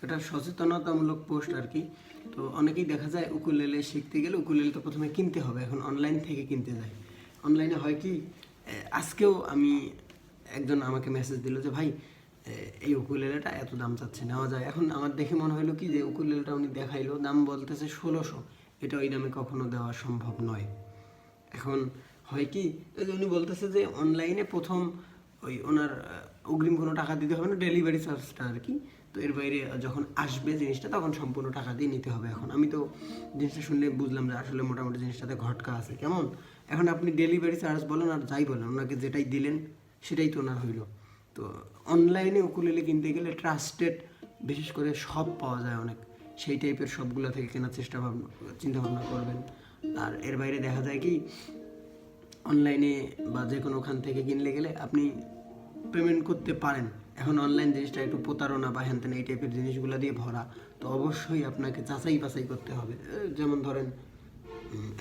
এটা সচেতনতামূলক পোস্ট আর কি। তো অনেকেই দেখা যায় উকুলেলে শিখতে গেলে উকুলেলে তো প্রথমে কিনতে হবে, এখন অনলাইন থেকে কিনতে যায়। অনলাইনে হয় কি, আজকেও আমি একজন আমাকে মেসেজ দিল যে ভাই এই উকুলেলেটা এত দাম চাচ্ছে, নেওয়া যায়? এখন আমার দেখে মনে হলো কি যে উকুলেলেটা উনি দেখাইলো, দাম বলতেছে 1600, এটা ওই দামে কখনো দেওয়া সম্ভব নয়। এখন হয় কি, ওই যে উনি বলতেছে যে অনলাইনে প্রথম ওই ওনার অগ্রিম কোনো টাকা দিতে হবে না, ডেলিভারি চার্জটা আর কি। তো এর বাইরে যখন আসবে জিনিসটা তখন সম্পূর্ণ টাকা দিয়ে নিতে হবে। এখন আমি তো জিনিসটা শুনলে বুঝলাম যে আসলে মোটামুটি জিনিসটাতে ঘটকা আছে। কেমন, এখন আপনি ডেলিভারি চার্জ বলেন আর যাই বলেন, ওনাকে যেটাই দিলেন সেটাই তো ওনার হইলো। তো অনলাইনে উকুলেলে কিনতে গেলে ট্রাস্টেড, বিশেষ করে শপ পাওয়া যায় অনেক, সেই টাইপের শপগুলো থেকে কেনার চিন্তা ভাবনা করবেন। আর এর বাইরে দেখা যায় কি, অনলাইনে বা যে কোনো ওখান থেকে কিনলে গেলে আপনি পেমেন্ট করতে পারেন। এখন অনলাইন জিনিসটা একটু প্রতারণা বা হ্যান ত্যান এই টাইপের জিনিসগুলো দিয়ে ভরা, তো অবশ্যই আপনাকে যাচাই বাছাই করতে হবে। যেমন ধরেন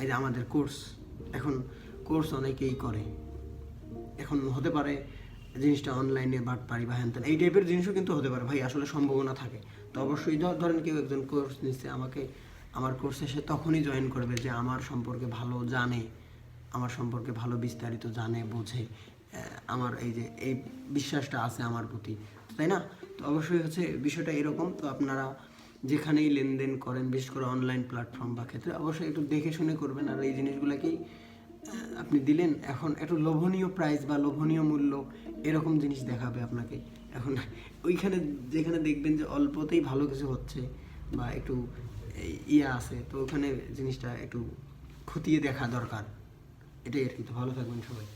এই যে আমাদের কোর্স, এখন কোর্স অনেকেই করে, এখন হতে পারে জিনিসটা অনলাইনে বাটপারি বা হ্যান ত্যান এই টাইপের জিনিসও কিন্তু হতে পারে ভাই, আসলে সম্ভাবনা থাকে। তো অবশ্যই ধরেন কেউ একজন কোর্স নিচ্ছে, আমার কোর্সে সে তখনই জয়েন করবে যে আমার সম্পর্কে ভালো জানে, আমার সম্পর্কে ভালো বিস্তারিত জানে, বোঝে, আমার এই যে এই বিশ্বাসটা আছে আমার প্রতি, তাই না? তো অবশ্যই হচ্ছে বিষয়টা এরকম। তো আপনারা যেখানেই লেনদেন করেন, বিশেষ করে অনলাইন প্ল্যাটফর্ম বা ক্ষেত্রে, অবশ্যই একটু দেখে শুনে করবেন। আর এই জিনিসগুলোকেই আপনি দিলেন, এখন একটু লোভনীয় প্রাইস বা লোভনীয় মূল্য এরকম জিনিস দেখাবে আপনাকে। এখন ওইখানে যেখানে দেখবেন যে অল্পতেই ভালো কিছু হচ্ছে বা একটু ইয়া আছে, তো ওখানে জিনিসটা একটু খতিয়ে দেখা দরকার। এটাই আর কি। তো ভালো থাকবেন সবাই।